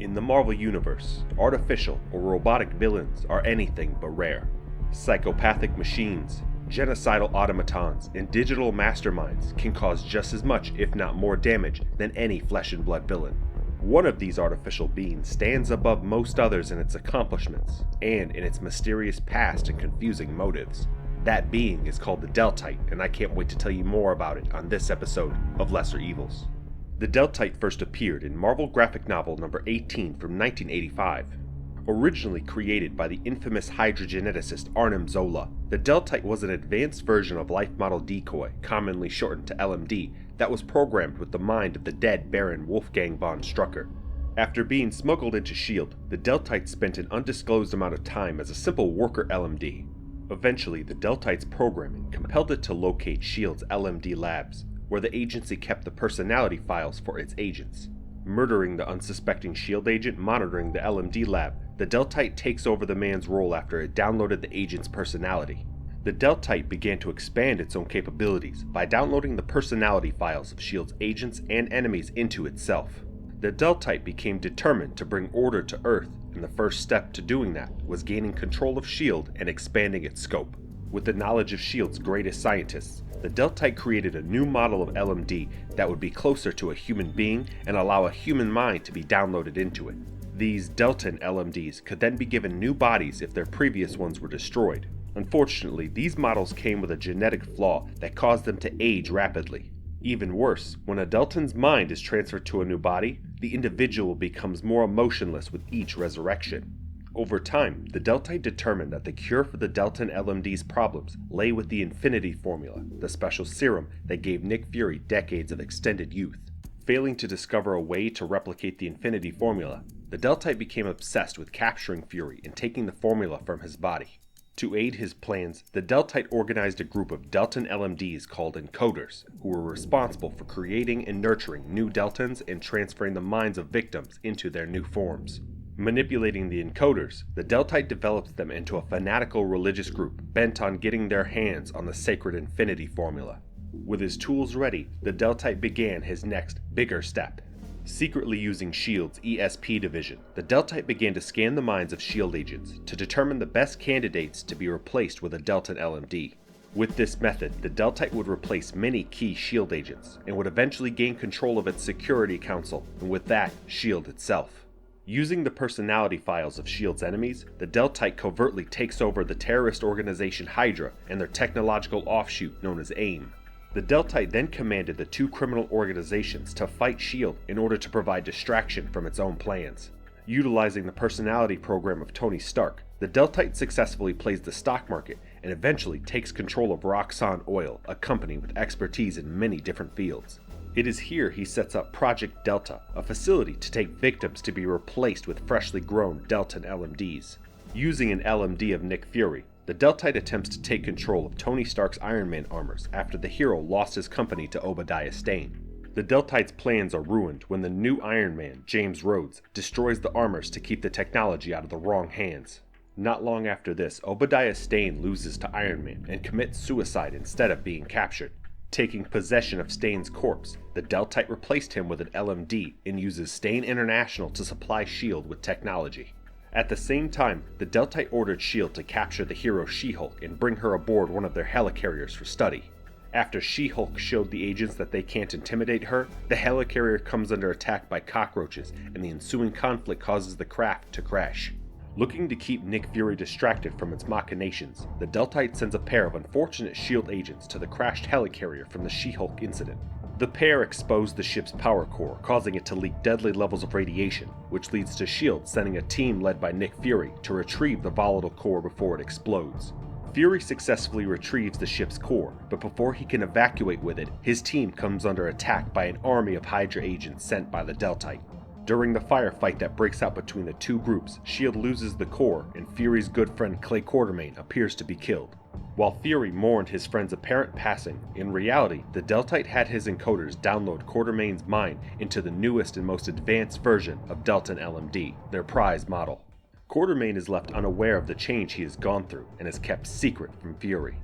In the Marvel Universe, artificial or robotic villains are anything but rare. Psychopathic machines, genocidal automatons, and digital masterminds can cause just as much, if not more damage, than any flesh and blood villain. One of these artificial beings stands above most others in its accomplishments, and in its mysterious past and confusing motives. That being is called the Deltite, and I can't wait to tell you more about it on this episode of Lesser Evils. The Deltite first appeared in Marvel graphic novel number 18 from 1985. Originally created by the infamous hydrogeneticist Arnim Zola, the Deltite was an advanced version of Life Model Decoy, commonly shortened to LMD, that was programmed with the mind of the dead Baron Wolfgang von Strucker. After being smuggled into S.H.I.E.L.D., the Deltite spent an undisclosed amount of time as a simple worker LMD. Eventually, the Deltite's programming compelled it to locate S.H.I.E.L.D.'s LMD labs, where the agency kept the personality files for its agents. Murdering the unsuspecting S.H.I.E.L.D. agent monitoring the LMD lab, the Deltite takes over the man's role after it downloaded the agent's personality. The Deltite began to expand its own capabilities by downloading the personality files of S.H.I.E.L.D.'s agents and enemies into itself. The Deltite became determined to bring order to Earth, and the first step to doing that was gaining control of S.H.I.E.L.D. and expanding its scope. With the knowledge of S.H.I.E.L.D.'s greatest scientists, the Deltite created a new model of LMD that would be closer to a human being and allow a human mind to be downloaded into it. These Deltan LMDs could then be given new bodies if their previous ones were destroyed. Unfortunately, these models came with a genetic flaw that caused them to age rapidly. Even worse, when a Deltan's mind is transferred to a new body, the individual becomes more emotionless with each resurrection. Over time, the Deltite determined that the cure for the Deltan LMD's problems lay with the Infinity Formula, the special serum that gave Nick Fury decades of extended youth. Failing to discover a way to replicate the Infinity Formula, the Deltite became obsessed with capturing Fury and taking the formula from his body. To aid his plans, the Deltite organized a group of Deltan LMDs called Encoders, who were responsible for creating and nurturing new Deltans and transferring the minds of victims into their new forms. Manipulating the Encoders, the Deltite develops them into a fanatical religious group bent on getting their hands on the sacred Infinity Formula. With his tools ready, the Deltite began his next, bigger step. Secretly using S.H.I.E.L.D.'s ESP division, the Deltite began to scan the minds of S.H.I.E.L.D. agents to determine the best candidates to be replaced with a Deltan LMD. With this method, the Deltite would replace many key S.H.I.E.L.D. agents and would eventually gain control of its Security Council, and with that, S.H.I.E.L.D. itself. Using the personality files of S.H.I.E.L.D.'s enemies, the Deltite covertly takes over the terrorist organization Hydra and their technological offshoot known as AIM. The Deltite then commanded the two criminal organizations to fight S.H.I.E.L.D. in order to provide distraction from its own plans. Utilizing the personality program of Tony Stark, the Deltite successfully plays the stock market and eventually takes control of Roxxon Oil, a company with expertise in many different fields. It is here he sets up Project Delta, a facility to take victims to be replaced with freshly grown Deltan LMDs. Using an LMD of Nick Fury, the Deltite attempts to take control of Tony Stark's Iron Man armors after the hero lost his company to Obadiah Stane. The Deltite's plans are ruined when the new Iron Man, James Rhodes, destroys the armors to keep the technology out of the wrong hands. Not long after this, Obadiah Stane loses to Iron Man and commits suicide instead of being captured. Taking possession of Stane's corpse, the Deltite replaced him with an LMD and uses Stane International to supply S.H.I.E.L.D. with technology. At the same time, the Deltite ordered S.H.I.E.L.D. to capture the hero She-Hulk and bring her aboard one of their helicarriers for study. After She-Hulk showed the agents that they can't intimidate her, the helicarrier comes under attack by cockroaches, and the ensuing conflict causes the craft to crash. Looking to keep Nick Fury distracted from its machinations, the Deltite sends a pair of unfortunate S.H.I.E.L.D. agents to the crashed helicarrier from the She-Hulk incident. The pair exposed the ship's power core, causing it to leak deadly levels of radiation, which leads to S.H.I.E.L.D. sending a team led by Nick Fury to retrieve the volatile core before it explodes. Fury successfully retrieves the ship's core, but before he can evacuate with it, his team comes under attack by an army of Hydra agents sent by the Deltite. During the firefight that breaks out between the two groups, S.H.I.E.L.D. loses the core and Fury's good friend Clay Quartermain appears to be killed. While Fury mourned his friend's apparent passing, in reality, the Deltite had his encoders download Quartermain's mind into the newest and most advanced version of Deltan LMD, their prize model. Quartermain is left unaware of the change he has gone through and is kept secret from Fury.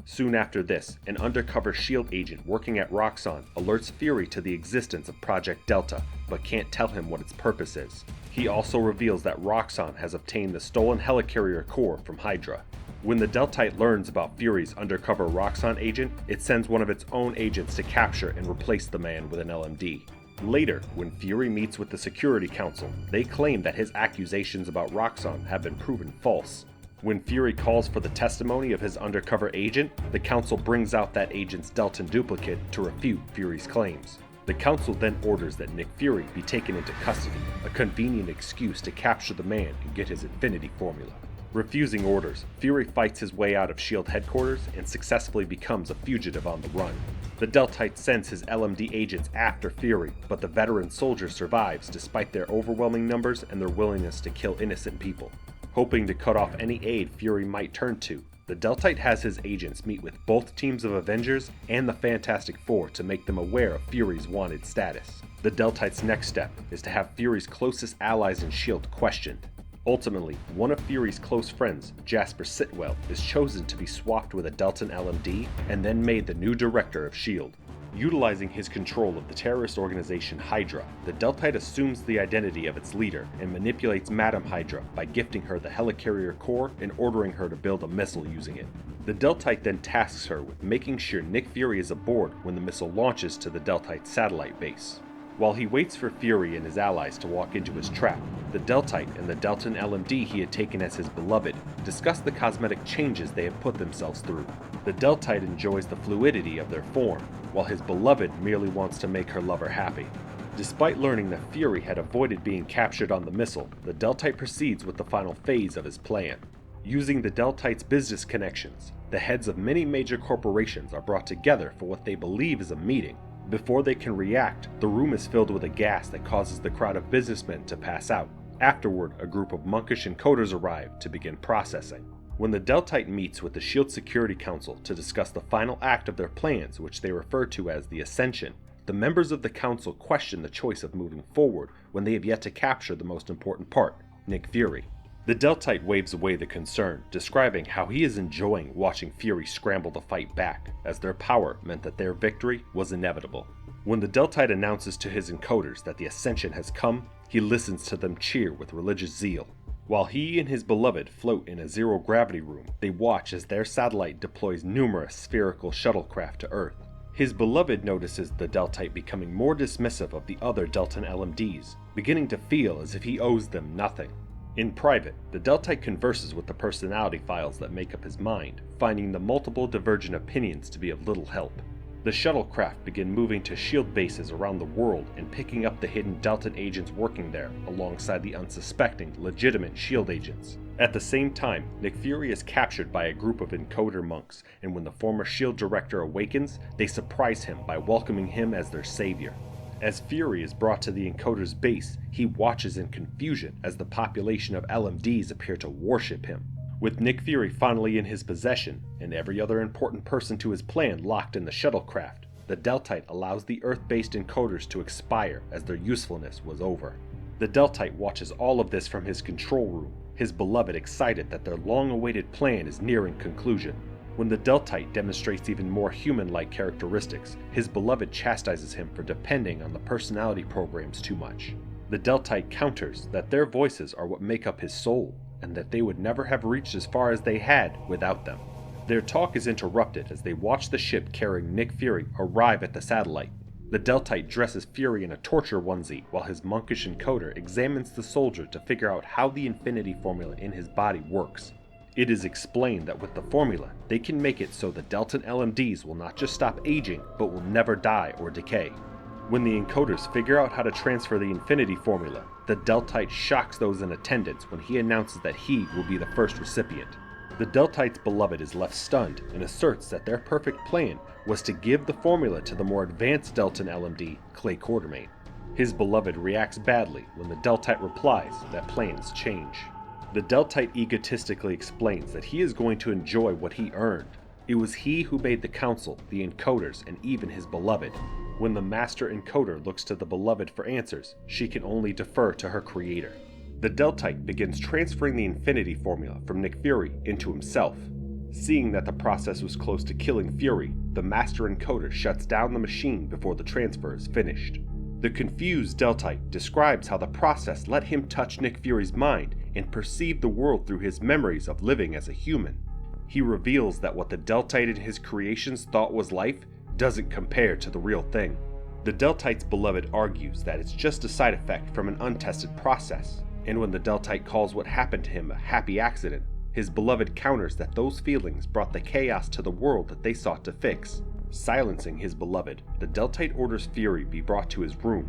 Soon after this, an undercover S.H.I.E.L.D. agent working at Roxxon alerts Fury to the existence of Project Delta, but can't tell him what its purpose is. He also reveals that Roxxon has obtained the stolen helicarrier core from Hydra. When the Deltite learns about Fury's undercover Roxxon agent, it sends one of its own agents to capture and replace the man with an LMD. Later, when Fury meets with the Security Council, they claim that his accusations about Roxxon have been proven false. When Fury calls for the testimony of his undercover agent, the Council brings out that agent's Deltan duplicate to refute Fury's claims. The Council then orders that Nick Fury be taken into custody, a convenient excuse to capture the man and get his Infinity Formula. Refusing orders, Fury fights his way out of S.H.I.E.L.D. headquarters and successfully becomes a fugitive on the run. The Deltite sends his LMD agents after Fury, but the veteran soldier survives despite their overwhelming numbers and their willingness to kill innocent people. Hoping to cut off any aid Fury might turn to, the Deltite has his agents meet with both teams of Avengers and the Fantastic Four to make them aware of Fury's wanted status. The Deltite's next step is to have Fury's closest allies in S.H.I.E.L.D. questioned. Ultimately, one of Fury's close friends, Jasper Sitwell, is chosen to be swapped with a Deltan LMD and then made the new director of S.H.I.E.L.D. Utilizing his control of the terrorist organization Hydra, the Deltite assumes the identity of its leader and manipulates Madam Hydra by gifting her the helicarrier core and ordering her to build a missile using it. The Deltite then tasks her with making sure Nick Fury is aboard when the missile launches to the Deltite satellite base. While he waits for Fury and his allies to walk into his trap, the Deltite and the Deltan LMD he had taken as his beloved discuss the cosmetic changes they have put themselves through. The Deltite enjoys the fluidity of their form, while his beloved merely wants to make her lover happy. Despite learning that Fury had avoided being captured on the missile, the Deltite proceeds with the final phase of his plan. Using the Deltite's business connections, the heads of many major corporations are brought together for what they believe is a meeting. Before they can react, the room is filled with a gas that causes the crowd of businessmen to pass out. Afterward, a group of monkish encoders arrive to begin processing. When the Deltite meets with the S.H.I.E.L.D. Security Council to discuss the final act of their plans, which they refer to as the Ascension, the members of the Council question the choice of moving forward when they have yet to capture the most important part, Nick Fury. The Deltite waves away the concern, describing how he is enjoying watching Fury scramble to fight back, as their power meant that their victory was inevitable. When the Deltite announces to his encoders that the Ascension has come, he listens to them cheer with religious zeal. While he and his beloved float in a zero-gravity room, they watch as their satellite deploys numerous spherical shuttlecraft to Earth. His beloved notices the Deltite becoming more dismissive of the other Deltan LMDs, beginning to feel as if he owes them nothing. In private, the Deltite converses with the personality files that make up his mind, finding the multiple divergent opinions to be of little help. The shuttlecraft begin moving to S.H.I.E.L.D. bases around the world and picking up the hidden Deltan agents working there, alongside the unsuspecting, legitimate S.H.I.E.L.D. agents. At the same time, Nick Fury is captured by a group of encoder monks, and when the former S.H.I.E.L.D. director awakens, they surprise him by welcoming him as their savior. As Fury is brought to the encoder's base, he watches in confusion as the population of LMDs appear to worship him. With Nick Fury finally in his possession, and every other important person to his plan locked in the shuttlecraft, the Deltite allows the Earth-based encoders to expire as their usefulness was over. The Deltite watches all of this from his control room, his beloved excited that their long-awaited plan is nearing conclusion. When the Deltite demonstrates even more human-like characteristics, his beloved chastises him for depending on the personality programs too much. The Deltite counters that their voices are what make up his soul, and that they would never have reached as far as they had without them. Their talk is interrupted as they watch the ship carrying Nick Fury arrive at the satellite. The Deltite dresses Fury in a torture onesie while his monkish encoder examines the soldier to figure out how the Infinity Formula in his body works. It is explained that with the formula, they can make it so the Deltan LMDs will not just stop aging, but will never die or decay. When the encoders figure out how to transfer the Infinity Formula, the Deltite shocks those in attendance when he announces that he will be the first recipient. The Deltite's beloved is left stunned and asserts that their perfect plan was to give the formula to the more advanced Deltan LMD, Clay Quartermain. His beloved reacts badly when the Deltite replies that plans change. The Deltite egotistically explains that he is going to enjoy what he earned. It was he who made the Council, the encoders, and even his beloved. When the master encoder looks to the beloved for answers, she can only defer to her creator. The Deltite begins transferring the Infinity Formula from Nick Fury into himself. Seeing that the process was close to killing Fury, the master encoder shuts down the machine before the transfer is finished. The confused Deltite describes how the process let him touch Nick Fury's mind and perceive the world through his memories of living as a human. He reveals that what the Deltite in his creations thought was life doesn't compare to the real thing. The Deltite's beloved argues that it's just a side effect from an untested process, and when the Deltite calls what happened to him a happy accident, his beloved counters that those feelings brought the chaos to the world that they sought to fix. Silencing his beloved, the Deltite orders Fury be brought to his room.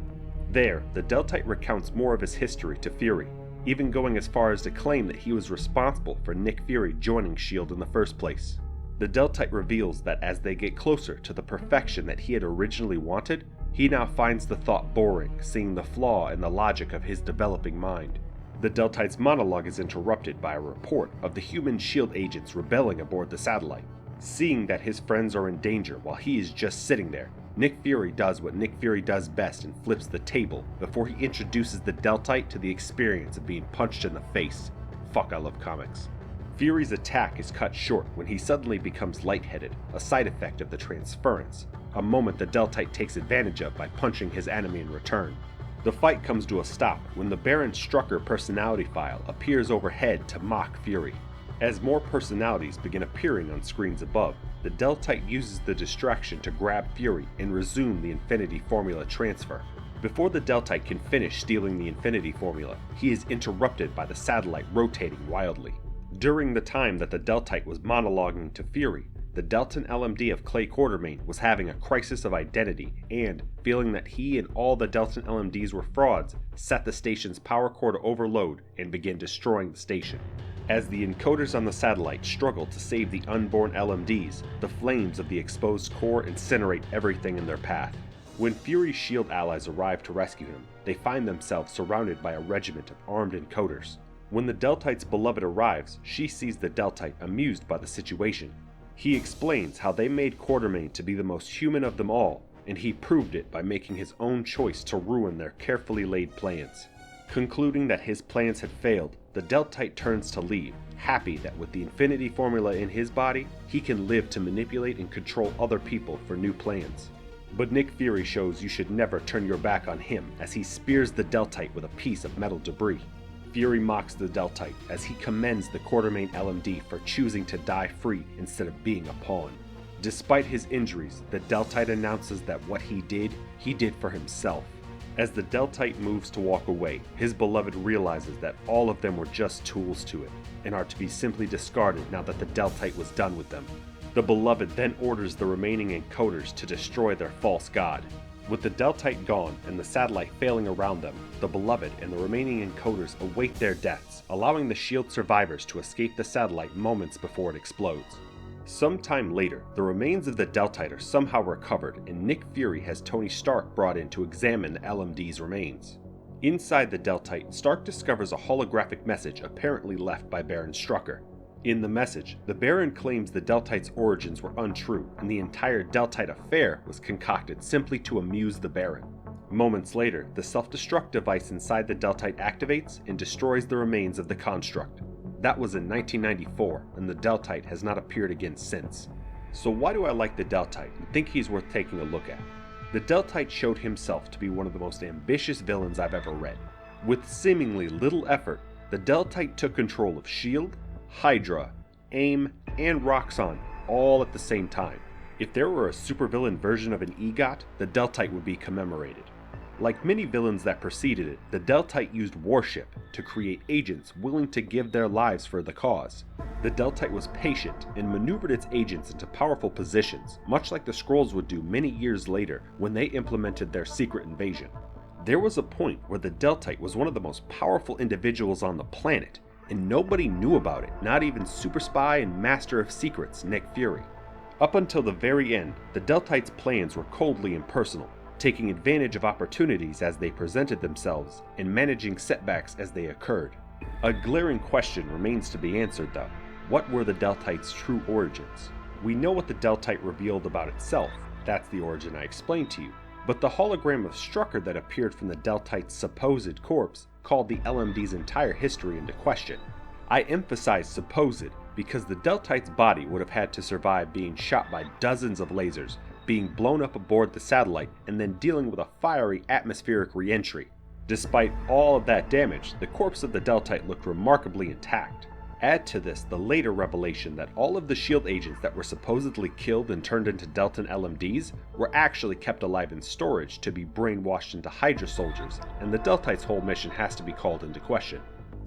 There, the Deltite recounts more of his history to Fury, even going as far as to claim that he was responsible for Nick Fury joining S.H.I.E.L.D. in the first place. The Deltite reveals that as they get closer to the perfection that he had originally wanted, he now finds the thought boring, seeing the flaw in the logic of his developing mind. The Deltite's monologue is interrupted by a report of the human S.H.I.E.L.D. agents rebelling aboard the satellite. Seeing that his friends are in danger while he is just sitting there, Nick Fury does what Nick Fury does best and flips the table before he introduces the Deltite to the experience of being punched in the face. Fuck, I love comics. Fury's attack is cut short when he suddenly becomes lightheaded, a side effect of the transference, a moment the Deltite takes advantage of by punching his enemy in return. The fight comes to a stop when the Baron Strucker personality file appears overhead to mock Fury. As more personalities begin appearing on screens above, the Deltite uses the distraction to grab Fury and resume the Infinity Formula transfer. Before the Deltite can finish stealing the Infinity Formula, he is interrupted by the satellite rotating wildly. During the time that the Deltite was monologuing to Fury, the Deltan LMD of Clay Quartermain was having a crisis of identity and, feeling that he and all the Deltan LMDs were frauds, set the station's power core to overload and began destroying the station. As the encoders on the satellite struggle to save the unborn LMDs, the flames of the exposed core incinerate everything in their path. When Fury's S.H.I.E.L.D. allies arrive to rescue him, they find themselves surrounded by a regiment of armed encoders. When the Deltite's beloved arrives, she sees the Deltite amused by the situation. He explains how they made Quartermain to be the most human of them all, and he proved it by making his own choice to ruin their carefully laid plans. Concluding that his plans had failed, the Deltite turns to leave, happy that with the Infinity Formula in his body, he can live to manipulate and control other people for new plans. But Nick Fury shows you should never turn your back on him as he spears the Deltite with a piece of metal debris. Fury mocks the Deltite as he commends the Quartermain LMD for choosing to die free instead of being a pawn. Despite his injuries, the Deltite announces that what he did for himself. As the Deltite moves to walk away, his beloved realizes that all of them were just tools to it, and are to be simply discarded now that the Deltite was done with them. The beloved then orders the remaining encoders to destroy their false god. With the Deltite gone and the satellite failing around them, the beloved and the remaining encoders await their deaths, allowing the S.H.I.E.L.D. survivors to escape the satellite moments before it explodes. Sometime later, the remains of the Deltite are somehow recovered and Nick Fury has Tony Stark brought in to examine the LMD's remains. Inside the Deltite, Stark discovers a holographic message apparently left by Baron Strucker. In the message, the Baron claims the Deltite's origins were untrue and the entire Deltite affair was concocted simply to amuse the Baron. Moments later, the self-destruct device inside the Deltite activates and destroys the remains of the construct. That was in 1994, and the Deltite has not appeared again since. So why do I like the Deltite and think he's worth taking a look at? The Deltite showed himself to be one of the most ambitious villains I've ever read. With seemingly little effort, the Deltite took control of S.H.I.E.L.D., Hydra, AIM, and Roxxon all at the same time. If there were a supervillain version of an EGOT, the Deltite would be commemorated. Like many villains that preceded it, the Deltite used Warship to create agents willing to give their lives for the cause. The Deltite was patient and maneuvered its agents into powerful positions, much like the Skrulls would do many years later when they implemented their secret invasion. There was a point where the Deltite was one of the most powerful individuals on the planet, and nobody knew about it, not even Super Spy and Master of Secrets Nick Fury. Up until the very end, the Deltite's plans were coldly impersonal, taking advantage of opportunities as they presented themselves and managing setbacks as they occurred. A glaring question remains to be answered though. What were the Deltite's true origins? We know what the Deltite revealed about itself, that's the origin I explained to you, but the hologram of Strucker that appeared from the Deltite's supposed corpse called the LMD's entire history into question. I emphasize supposed because the Deltite's body would have had to survive being shot by dozens of lasers, being blown up aboard the satellite and then dealing with a fiery atmospheric re-entry. Despite all of that damage, the corpse of the Deltite looked remarkably intact. Add to this the later revelation that all of the SHIELD agents that were supposedly killed and turned into Deltan LMDs were actually kept alive in storage to be brainwashed into Hydra soldiers, and the Deltite's whole mission has to be called into question.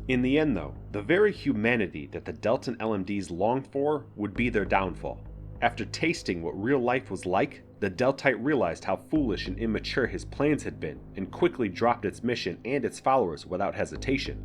In the end though, the very humanity that the Deltan LMDs longed for would be their downfall. After tasting what real life was like, the Deltite realized how foolish and immature his plans had been and quickly dropped its mission and its followers without hesitation.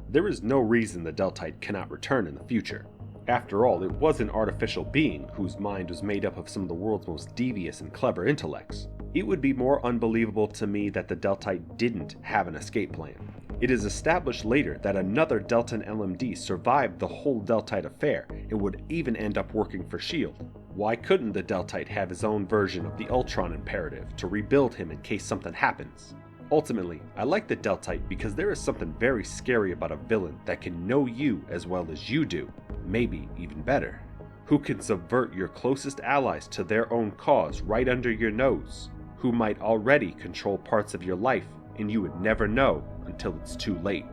There is no reason the Deltite cannot return in the future. After all, it was an artificial being whose mind was made up of some of the world's most devious and clever intellects. It would be more unbelievable to me that the Deltite didn't have an escape plan. It is established later that another Deltan LMD survived the whole Deltite affair and would even end up working for SHIELD. Why couldn't the Deltite have his own version of the Ultron imperative to rebuild him in case something happens? Ultimately, I like the Deltite because there is something very scary about a villain that can know you as well as you do, maybe even better, who can subvert your closest allies to their own cause right under your nose, who might already control parts of your life and you would never know until it's too late.